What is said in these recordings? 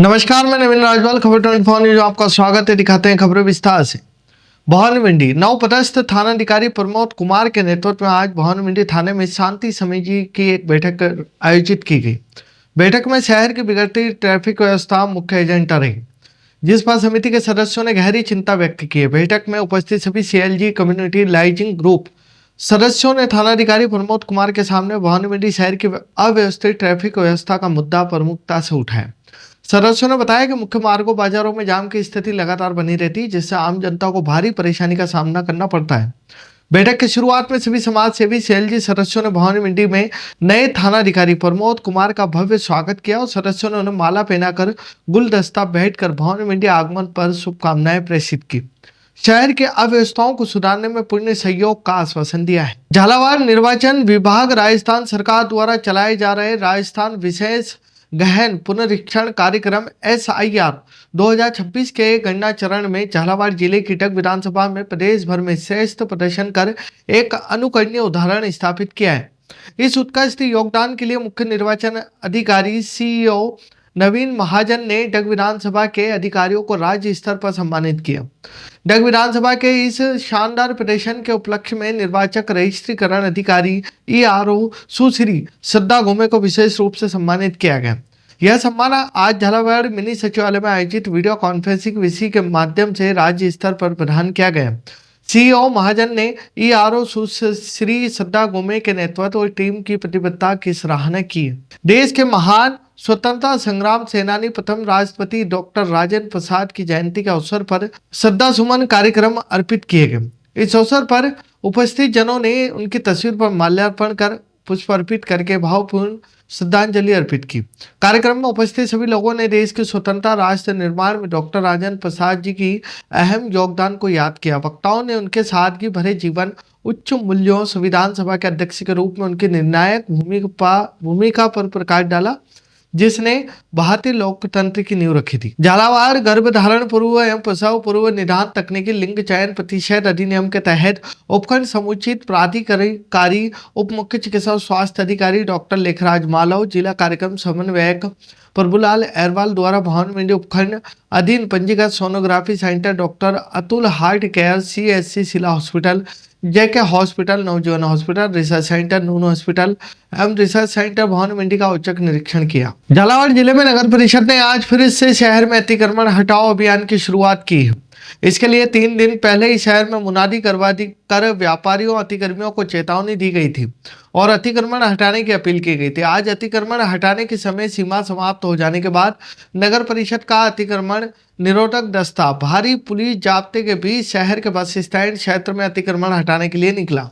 नमस्कार, मैं नवीन राजपाल, खबर 24 न्यूज आपका स्वागत है। दिखाते हैं खबरें विस्तार से। भवानीमंडी नवपदस्थ थानाधिकारी प्रमोद कुमार के नेतृत्व में आज भवानीमंडी थाने में शांति समिति की एक बैठक आयोजित की गई। बैठक में शहर की बिगड़ती ट्रैफिक व्यवस्था मुख्य एजेंडा रही, जिस पर समिति के सदस्यों ने गहरी चिंता व्यक्त की है। बैठक में उपस्थित सभी CLG कम्युनिटी लाइजिंग ग्रुप सदस्यों ने थानाधिकारी प्रमोद कुमार के सामने भवानीमंडी शहर की अव्यवस्थित ट्रैफिक व्यवस्था का मुद्दा प्रमुखता से उठाया। सदस्यों ने बताया कि मुख्य मार्गों बाजारों में जाम की स्थिति लगातार बनी रहती है, जिससे आम जनता को भारी परेशानी का सामना करना पड़ता है। बैठक की शुरुआत में सभी समाज सेवी CLG सदस्यों ने भवानीमंडी में नए थानाधिकारी प्रमोद कुमार का भव्य स्वागत किया और सदस्यों ने उन्हें माला पहनाकर गुलदस्ता भेंटकर भवानीमंडी आगमन पर शुभकामनाएं प्रेषित की। शहर के अव्यवस्थाओं को सुधारने में पूर्ण सहयोग का आश्वासन दिया है। झालावाड़ निर्वाचन विभाग राजस्थान सरकार द्वारा चलाए जा रहे राजस्थान विशेष गहन पुनरीक्षण कार्यक्रम SIR 2026 के गणना चरण में झालावाड़ जिले की डग विधानसभा में प्रदेश भर में श्रेष्ठ प्रदर्शन कर एक अनुकरणीय उदाहरण स्थापित किया है। इस उत्कृष्ट योगदान के लिए मुख्य निर्वाचन अधिकारी CEO नवीन महाजन ने डग विधानसभा के अधिकारियों को राज्य स्तर पर सम्मानित किया। डग विधानसभा के इस शानदार प्रदर्शन के उपलक्ष्य में निर्वाचक रजिस्ट्रीकरण अधिकारी ERO सुश्री श्रद्धा घुमे को विशेष रूप से सम्मानित किया गया। यह सम्मान आज झालावाड़ मिनी सचिवालय में आयोजित वीडियो कॉन्फ्रेंसिंग विधि के माध्यम से राज्य स्तर पर प्रदान किया गया। CEO महाजन ने ERO सुश्री श्रद्धा घुमे के नेतृत्व और टीम की प्रतिबद्धता की सराहना की। देश के महान स्वतंत्रता संग्राम सेनानी प्रथम राष्ट्रपति डॉक्टर राजेंद्र प्रसाद की जयंती के अवसर पर श्रद्धा सुमन कार्यक्रम अर्पित किए गए। इस अवसर पर उपस्थित जनों ने उनकी तस्वीर पर माल्यार्पण कर पुष्प अर्पित करके भावपूर्ण श्रद्धांजलि अर्पित की। कार्यक्रम में उपस्थित सभी लोगों ने देश की स्वतंत्रता राष्ट्र निर्माण में डॉक्टर राजेंद्र प्रसाद जी की अहम योगदान को याद किया। वक्ताओं ने उनके सादगी भरे जीवन, उच्च मूल्यों, संविधान सभा के अध्यक्ष के रूप में उनकी निर्णायक भूमिका पर प्रकाश डाला, जिसने भारतीय लोकतंत्र की नींव रखी थी। झालावाड़ गर्भधारण पूर्व एवं प्रसव पूर्व निदान तकनीकी लिंग चयन प्रतिशत अधिनियम के तहत उपखंड समुचित प्राधिकारी उप मुख्य चिकित्सा और स्वास्थ्य अधिकारी डॉक्टर लेखराज मालव, जिला कार्यक्रम समन्वयक प्रभुलाल अहरवाल द्वारा भवानीमंडी उपखंड अधीन पंजीकृत sonography centre doctor Atul heart care CSC शिला हॉस्पिटल, JK हॉस्पिटल, नवजीवन हॉस्पिटल, रिसर्च सेंटर नून हॉस्पिटल एवं रिसर्च सेंटर भवानीमंडी का औचक निरीक्षण किया। झालावाड़ जिले में नगर परिषद ने आज फिर से शहर में अतिक्रमण हटाओ अभियान की शुरुआत की है। इसके लिए 3 दिन पहले ही शहर में मुनादी करवा दी कर व्यापारियों अतिक्रमियों को चेतावनी दी गई थी और अतिक्रमण हटाने की अपील की गई थी। आज अतिक्रमण हटाने की समय सीमा समाप्त हो जाने के बाद नगर परिषद का अतिक्रमण निरोधक दस्ता भारी पुलिस जाब्ते के बीच शहर के बस स्टैंड क्षेत्र में अतिक्रमण हटाने के लिए निकला।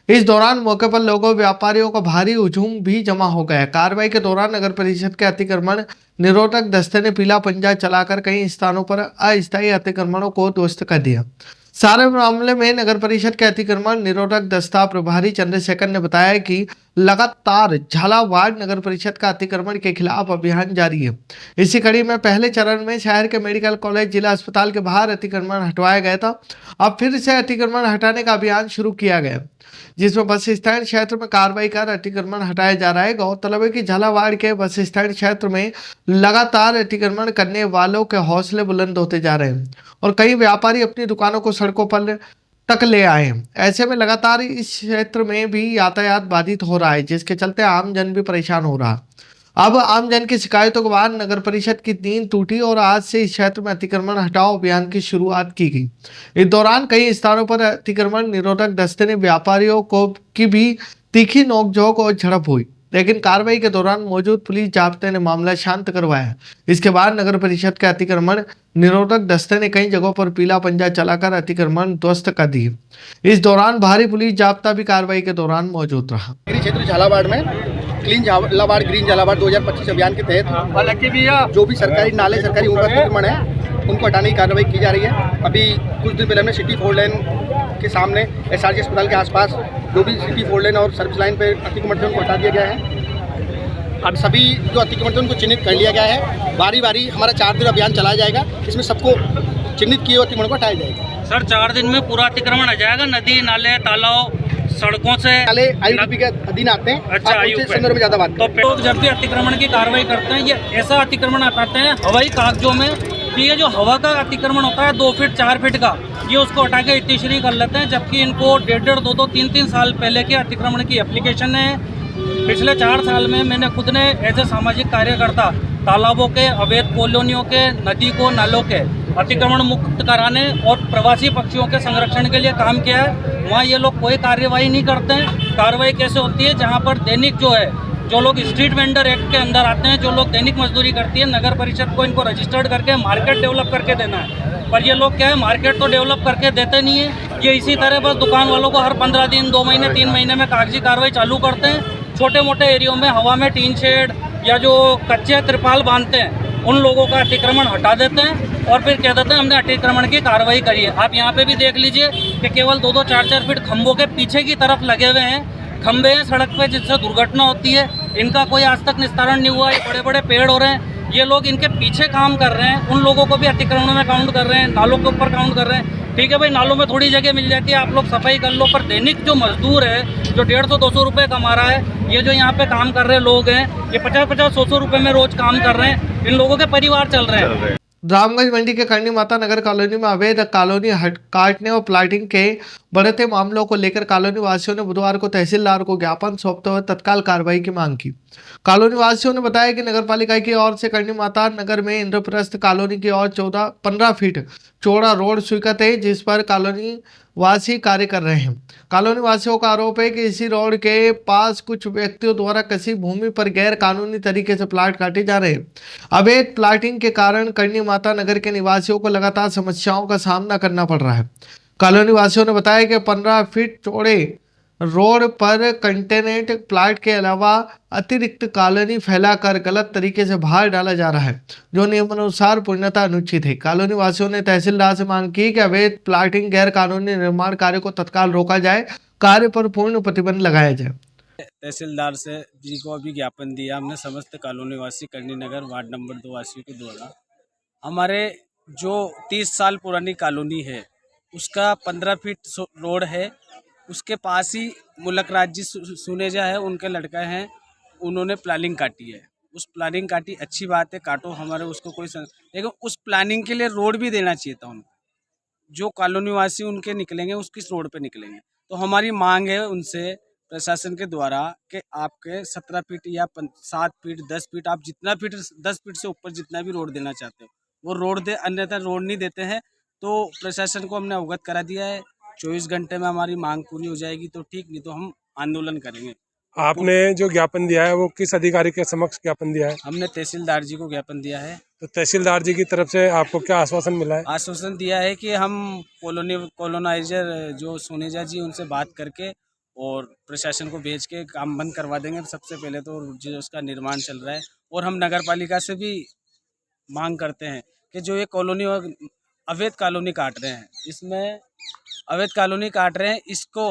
इस दौरान मौके पर लोगों व्यापारियों का भारी हुजूम भी जमा हो गया। कार्रवाई के दौरान नगर परिषद के अतिक्रमण निरोधक दस्ते ने पीला पंजा चलाकर कई स्थानों पर अस्थायी अतिक्रमणों को ध्वस्त कर दिया। सारे मामले में नगर परिषद के अतिक्रमण निरोधक दस्ता प्रभारी चंद्रशेखर ने बताया कि लगातार झालावाड़ नगर परिषद का अतिक्रमण के खिलाफ अभियान जारी है। इसी कड़ी में पहले चरण में शहर के मेडिकल कॉलेज जिला अस्पताल के बाहर अतिक्रमण हटवाया गया था। अब फिर से अतिक्रमण हटाने का अभियान शुरू किया गया, जिसमें बस स्टैंड क्षेत्र में कार्रवाई कर अतिक्रमण हटाया जा रहा है। गौरतलब है कि झालावाड़ के बस स्टैंड क्षेत्र में लगातार अतिक्रमण करने वालों के हौसले बुलंद होते जा रहे हैं और कई व्यापारी अपनी दुकानों को सड़कों पर तक ले आए हैं। ऐसे में लगातार इस क्षेत्र में भी यातायात बाधित हो रहा है, जिसके चलते आमजन भी परेशान हो रहा। अब आमजन की शिकायतों के बाद नगर परिषद की नींद टूटी और आज से इस क्षेत्र में अतिक्रमण हटाओ अभियान की शुरुआत की गई। इस दौरान कई स्थानों पर अतिक्रमण निरोधक दस्ते ने व्यापारियों की भी तीखी नोकझोंक और झड़प हुई, लेकिन कार्रवाई के दौरान मौजूद पुलिस जाब्ते ने मामला शांत करवाया। इसके बाद नगर परिषद के अतिक्रमण निरोधक दस्ते ने कई जगहों पर पीला पंजा चलाकर अतिक्रमण ध्वस्त कर दिए। इस दौरान भारी पुलिस जाब्ता भी कार्रवाई के दौरान मौजूद रहा। क्षेत्र झालावाड़ में क्लीन झालावाड़ ग्रीन झालावाड़ 2025 अभियान के तहत जो भी सरकारी नाले सरकारी अतिक्रमण है उनको हटाने की कार्रवाई की जा रही है। अभी कुछ दिन पहले हमने सिटी 4 लेन के सामने SRG अस्पताल के आसपास जो भी सिटी 4 लेन और सर्विस लाइन पे अतिक्रमण थे उनको हटा दिया गया है। अब सभी जो अतिक्रमण थे उनको चिन्हित कर लिया गया है। बारी बारी हमारा 4 दिन अभियान चलाया जाएगा, इसमें सबको चिन्हित किए हुए अतिक्रमण को हटाया जाएगा। सर 4 दिन में पूरा अतिक्रमण आ जाएगा? नदी नाले तालाब सड़कों से नाले आईयूडीपी के अधीन आते हैं। अच्छा, आप उसके IUP संदर्भ में ज्यादा बात तो करें। लोग जब भी अतिक्रमण की कार्रवाई करते हैं, ये ऐसा अतिक्रमण हटाते हैं हवाई कागजों में कि ये जो हवा का अतिक्रमण होता है 2 फीट 4 फीट का, ये उसको हटा के इतिश्री कर लेते हैं, जबकि इनको 1.5 2 3 साल पहले के अतिक्रमण की एप्लीकेशन है। पिछले 4 साल में मैंने खुद ने एज ए सामाजिक कार्यकर्ता तालाबों के, अवैध कॉलोनियों के, नदी को नालों के अतिक्रमण मुक्त कराने और प्रवासी पक्षियों के संरक्षण के लिए काम किया है। वहाँ ये लोग कोई कार्यवाही नहीं करते हैं। कार्रवाई कैसे होती है, जहाँ पर दैनिक जो है, जो लोग स्ट्रीट वेंडर एक्ट के अंदर आते हैं, जो लोग दैनिक मजदूरी करती है, नगर परिषद को इनको रजिस्टर्ड करके मार्केट डेवलप करके देना है। पर ये लोग क्या है, मार्केट तो डेवलप करके देते नहीं है। ये इसी तरह बस दुकान वालों को हर 15 दिन, 2 महीने, 3 महीने में कागजी कार्रवाई चालू करते हैं। छोटे मोटे एरियो में हवा में टीन शेड या जो कच्चे त्रिपाल बांधते हैं, उन लोगों का अतिक्रमण हटा देते हैं और फिर कह देते हैं हमने अतिक्रमण की कार्रवाई करी है। आप यहाँ पे भी देख लीजिए कि केवल 2-2, 4-4 फीट खंभों के पीछे की तरफ लगे हुए हैं। खंभे हैं सड़क पे जिससे दुर्घटना होती है, इनका कोई आज तक निस्तारण नहीं हुआ। ये बड़े बड़े पेड़ हो रहे हैं, ये लोग इनके पीछे काम कर रहे हैं, उन लोगों को भी अतिक्रमण में काउंट कर रहे हैं, नालों के ऊपर काउंट कर रहे हैं। ठीक है भाई, नालों में थोड़ी जगह मिल जाती है, आप लोग सफाई कर लो, पर दैनिक जो मजदूर है, जो 150-200 रुपये कमा रहा है, ये जो यहाँ पे काम कर रहे लोग हैं, ये 50-50-100 रुपये में रोज काम कर रहे हैं, इन लोगों के परिवार चल रहे हैं। रामगंज मंडी के करनी माता नगर कॉलोनी में अवैध कॉलोनी काटने और प्लाटिंग के बढ़ते मामलों को लेकर कॉलोनी वासियों ने बुधवार को तहसीलदार को ज्ञापन सौंपते हुए तत्काल कार्रवाई की मांग की। कॉलोनी वासियों ने बताया कि नगर पालिका की ओर से करनी माता नगर में इंद्रप्रस्थ कॉलोनी की ओर 15 फीट चौड़ा रोड स्वीकृत है, जिस पर कॉलोनी वासी कार्य कर रहे हैं। कॉलोनी वासियों का आरोप है कि इसी रोड के पास कुछ व्यक्तियों द्वारा किसी भूमि पर गैर कानूनी तरीके से प्लाट काटे जा रहे हैं। अवैध प्लाटिंग के कारण करनी माता नगर के निवासियों को लगातार समस्याओं का सामना करना पड़ रहा है। कॉलोनी वासियों ने बताया कि 15 फीट चौड़े रोड पर कंटेनेंट प्लाट के अलावा अतिरिक्त कॉलोनी फैलाकर गलत तरीके से बाहर डाला जा रहा है, जो नियमानुसार पूर्णतः अनुचित है। कॉलोनी वासियों ने तहसीलदार से मांग की कि अवैध प्लाटिंग गैर कानूनी निर्माण कार्य को तत्काल रोका जाए, कार्य पर पूर्ण प्रतिबंध लगाया जाए। तहसीलदार से जी को अभी ज्ञापन दिया हमने समस्त कॉलोनी वासी करनी नगर वार्ड नंबर 2 वासियों के द्वारा। हमारे जो 30 साल पुरानी कॉलोनी है उसका 15 फीट रोड है, उसके पास ही मुलक राज जी सुनेजा है, उनके लड़का हैं, उन्होंने प्लानिंग काटी है। उस प्लानिंग काटी, अच्छी बात है, काटो, हमारे उसको कोई लेकिन उस प्लानिंग के लिए रोड भी देना चाहिए था उनको। जो कॉलोनी वासी उनके निकलेंगे उस किस रोड पे निकलेंगे। तो हमारी मांग है उनसे प्रशासन के द्वारा कि आपके 17 फीट या 7 फीट 10 फीट, आप जितना फीट 10 फीट से ऊपर जितना भी रोड देना चाहते हो वो रोड दे, अन्यथा रोड नहीं देते हैं तो प्रशासन को हमने अवगत करा दिया है। 24 घंटे में हमारी मांग पूरी हो जाएगी तो ठीक, नहीं तो हम आंदोलन करेंगे। आपने जो ज्ञापन दिया है वो किस अधिकारी के समक्ष ज्ञापन दिया है? हमने तहसीलदार जी को ज्ञापन दिया है। तो तहसीलदार जी की तरफ से आपको क्या आश्वासन मिला है? आश्वासन दिया है कि हम कॉलोनाइजर जो सुनेजा जी उनसे बात करके और प्रशासन को भेज के काम बंद करवा देंगे। सबसे पहले तो जो उसका निर्माण चल रहा है, और हम नगर पालिका से भी मांग करते हैं कि जो ये कॉलोनी अवैध कॉलोनी काट रहे हैं, इसमें अवैध कॉलोनी काट रहे हैं, इसको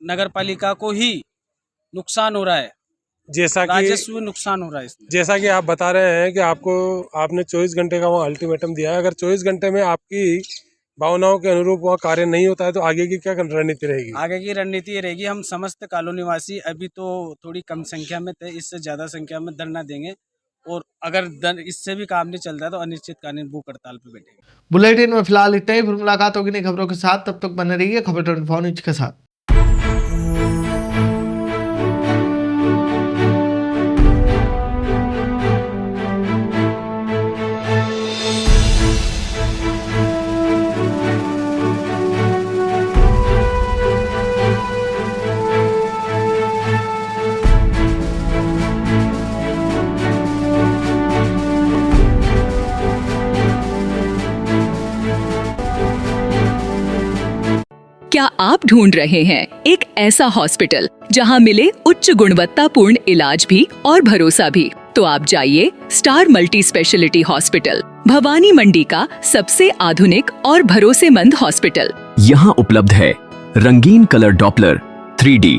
नगर पालिका को ही नुकसान हो रहा है, जैसा कि राजस्व नुकसान हो रहा है इसमें। जैसा कि आप बता रहे हैं कि आपने 24 घंटे का वहाँ अल्टीमेटम दिया है, अगर 24 घंटे में आपकी भावनाओं के अनुरूप वहाँ कार्य नहीं होता है तो आगे की क्या रणनीति रहेगी? आगे की रणनीति ये रहेगी, हम समस्त कॉलोनी वासी अभी तो थोड़ी कम संख्या में थे, इससे ज़्यादा संख्या में धरना देंगे, और अगर इससे भी काम नहीं चलता है तो अनिश्चितकालीन भूख हड़ताल पर बैठेंगे। बुलेटिन में फिलहाल इतना ही, फिर मुलाकात होगी नई खबरों के साथ। तब तक बने रहिए खबर 24 न्यूज के साथ। क्या आप ढूंढ रहे हैं एक ऐसा हॉस्पिटल जहां मिले उच्च गुणवत्तापूर्ण इलाज भी और भरोसा भी? तो आप जाइए star multi speciality hospital, Bhawani Mandi का सबसे आधुनिक और भरोसेमंद हॉस्पिटल। यहाँ उपलब्ध है रंगीन colour Doppler, 3D,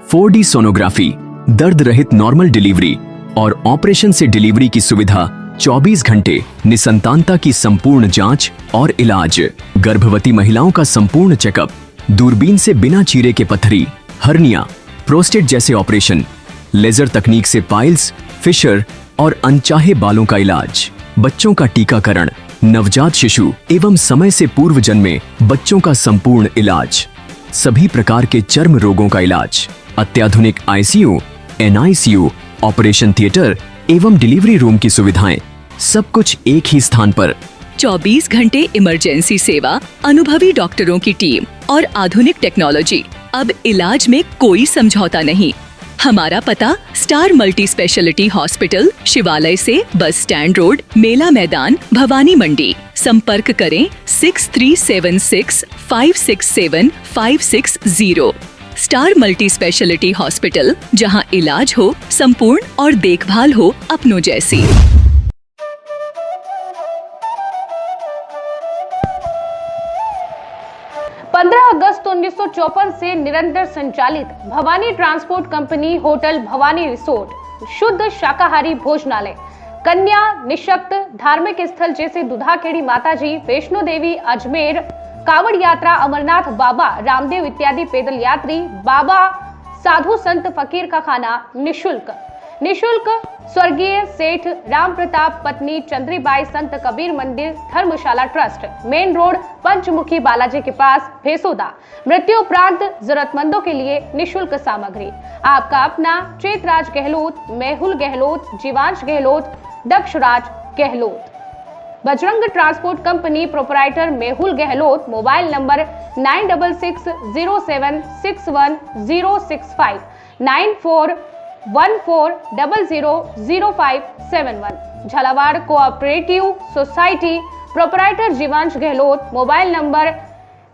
4D sonography, दर्द रहित नॉर्मल डिलीवरी और ऑपरेशन से डिलीवरी की सुविधा, 24 घंटे निसंतानता की संपूर्ण जांच और इलाज, गर्भवती महिलाओं का संपूर्ण चेकअप, दूरबीन से बिना चीरे के पथरी, हर्निया, प्रोस्टेट जैसे ऑपरेशन, लेजर तकनीक से पाइल्स, फिशर और अनचाहे बालों का इलाज, बच्चों का टीकाकरण, नवजात शिशु एवं समय से पूर्व जन्मे बच्चों का संपूर्ण इलाज, सभी प्रकार के चर्म रोगों का इलाज, अत्याधुनिक आईसीयू, एनआईसीयू, ऑपरेशन थिएटर एवं डिलीवरी रूम की सुविधाएं, सब कुछ एक ही स्थान पर। 24 घंटे इमरजेंसी सेवा, अनुभवी डॉक्टरों की टीम और आधुनिक टेक्नोलॉजी। अब इलाज में कोई समझौता नहीं। हमारा पता स्टार मल्टी स्पेशलिटी हॉस्पिटल, शिवालय से बस स्टैंड रोड, मेला मैदान, भवानी मंडी। संपर्क करें 6376567560। स्टार मल्टी स्पेशलिटी हॉस्पिटल, जहां इलाज हो संपूर्ण और देखभाल हो अपनों जैसी। 15 अगस्त 1954 से निरंतर संचालित Bhavani transport company hotel Bhavani resort, शुद्ध शाकाहारी भोजनालय, कन्या निशक्त धार्मिक स्थल जैसे दुधाखेड़ी माताजी, वैष्णो देवी, अजमेर, कावड़ यात्रा, अमरनाथ बाबा, रामदेव इत्यादि पैदल यात्री, बाबा, साधु संत फकीर का खाना निशुल्क स्वर्गीय सेठ राम प्रताप पत्नी चंद्रीबाई संत कबीर मंदिर धर्मशाला ट्रस्ट, मेन रोड, पंचमुखी बालाजी के पास, भेसोदा। मृत्यु उपरांत जरूरतमंदों के लिए निशुल्क सामग्री। आपका अपना Chetraj Gehlot, Mehul Gehlot, Jivansh Gehlot, Dakshraj Gehlot. Bajrang transport company proprietor Mehul Gehlot, mobile number 9660761065, 9414000571। Jhalawar cooperative society proprietor Jivansh Gehlot, mobile number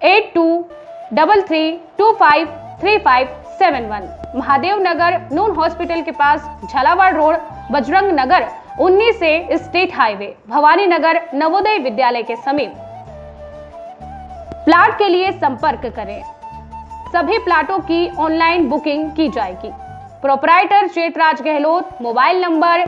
8233253571। Mahadev Nagar नून हॉस्पिटल के पास, झालावाड़ रोड, बजरंग नगर 19 से स्टेट हाईवे, भवानी नगर नवोदय विद्यालय के समीप। प्लाट के लिए संपर्क करें। सभी प्लाटों की ऑनलाइन बुकिंग की जाएगी। Proprietor Chetraj Gehlot, mobile number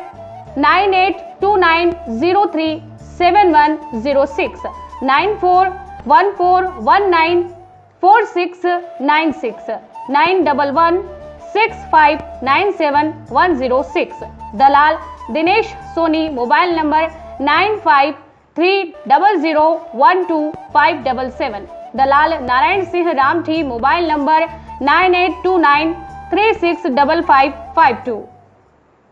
9829037106, 9414194696, 9115957106। दलाल दिनेश सोनी, मोबाइल नंबर 9530012577। दलाल नारायण सिंह रामठी, मोबाइल नंबर 9829365552।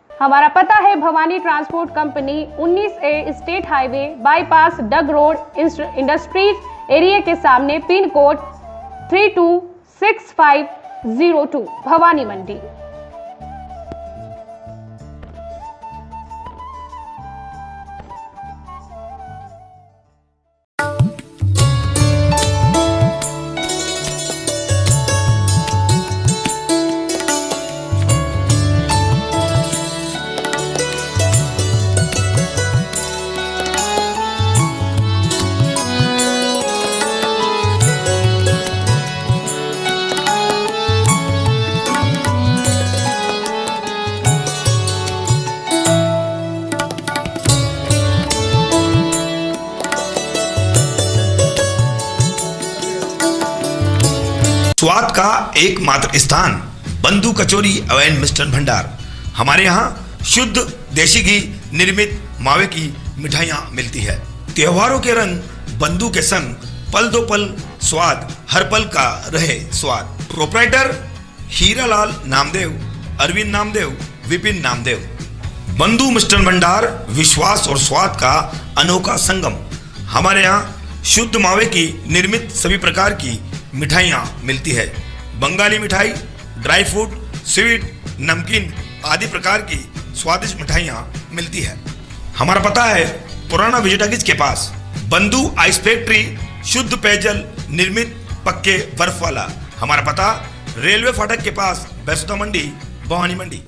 हमारा पता है Bhawani transport company 19A state highway bypass Dag road industries area के सामने, पिन कोड 326502, भवानी मंडी। स्वाद का एकमात्र स्थान बंधु कचौरी एवं मिष्ठान भंडार। हमारे यहाँ शुद्ध देशी घी निर्मित मावे की मिठाइयाँ मिलती है। त्योहारों के रंग बंधु के संग, पल दो पल स्वाद, हर पल का रहे स्वाद। प्रोपराइटर हीरालाल नामदेव, अरविंद नामदेव, विपिन नामदेव। बंधु मिष्ठान भंडार, विश्वास और स्वाद का अनोखा संगम। हमारे यहाँ शुद्ध मावे की निर्मित सभी प्रकार की मिठाइयाँ मिलती है। बंगाली मिठाई, ड्राई फ्रूट, स्वीट, नमकीन आदि प्रकार की स्वादिष्ट मिठाइयाँ मिलती है। हमारा पता है पुराना विजयटागिज के पास, बंधु आइस फैक्ट्री, शुद्ध पेयजल निर्मित पक्के बर्फ वाला। हमारा पता रेलवे फाटक के पास, बैसुदा मंडी, भवानी मंडी।